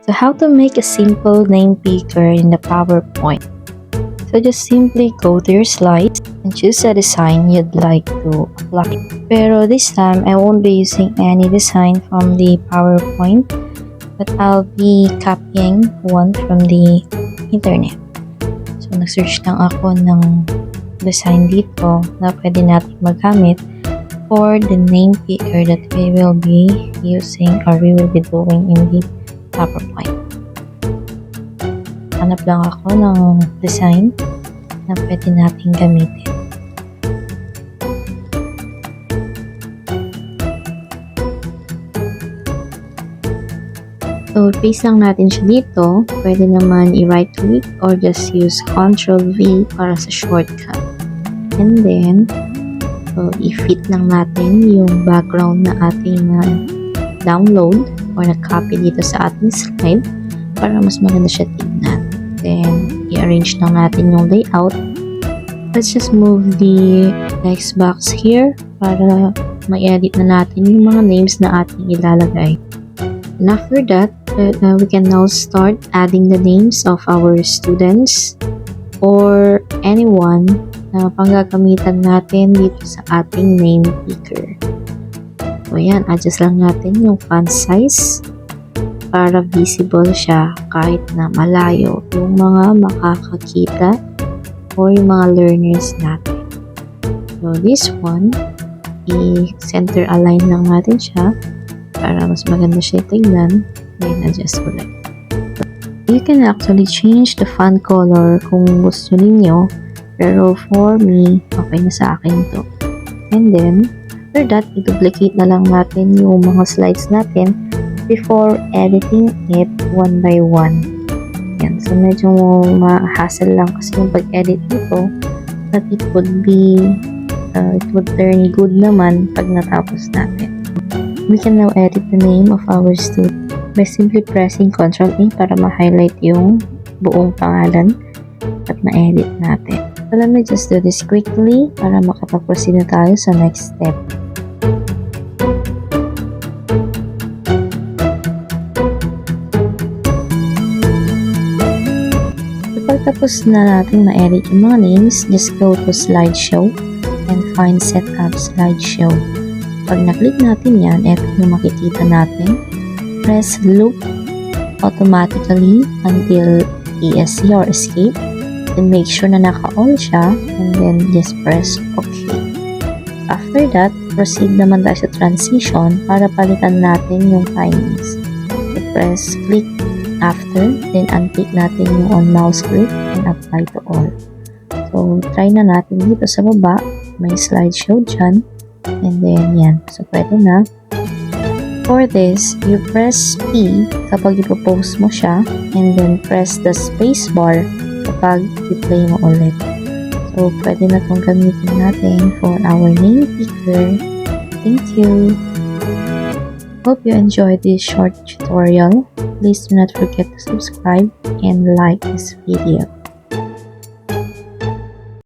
So how to make a simple name picker in the PowerPoint. So just simply go to your slides and choose a design you'd like to apply. Pero this time, I won't be using any design from the PowerPoint, but I'll be copying one from the internet. So nag-search lang ako ng design dito na pwede natin magamit for the name picker that we will be using or we will be doing in the PowerPoint. Hanap lang ako ng design na pwede natin gamitin. So, paste lang natin siya dito. Pwede naman i-right click or just use Ctrl-V para sa shortcut. And then, so, i-fit lang natin yung background na ating download or na-copy dito sa ating slide para mas maganda siya tignan. Then, i-arrange lang natin yung layout. Let's just move the text box here para ma-edit na natin yung mga names na ating ilalagay. And after that, we can now start adding the names of our students or anyone na panggagamitan natin dito sa ating name picker. So, ayan, adjust lang natin yung font size para visible siya kahit na malayo yung mga makakakita o yung mga learners natin. So, this one, i-center align lang natin siya para mas maganda siya tignan. Then, adjust ulit. You can actually change the font color kung gusto ninyo. Pero for me, okay na sa akin to. And then, after that, i-duplicate na lang natin yung mga slides natin before editing it one by one. Yan. So, medyo ma-hassle lang kasi yung pag-edit nito. But it would turn good naman pag natapos natin. We can now edit the name of our student by simply pressing Ctrl-A para ma-highlight yung buong pangalan at ma-edit natin. So, let me just do this quickly para makapag-proceed na tayo sa next step. Kapag tapos na natin ma-edit yung mga names, just go to slideshow and find setup slideshow. Pag na-click natin yan, eto yung makikita natin. Press loop automatically until ESC or escape. Then make sure na naka-all siya and then just press OK. After that, proceed naman tayo sa transition para palitan natin yung timings. So, press click after, then untick natin yung on mouse click and apply to all. So, try na natin dito sa baba. May slideshow dyan. And then, yan. So, pwede na. For this, you press P kapag ipopost mo siya and then press the space bar kapag i-play mo ulit. So, pwede na itong gamitin natin for our name picker. Thank you! Hope you enjoyed this short tutorial. Please do not forget to subscribe and like this video.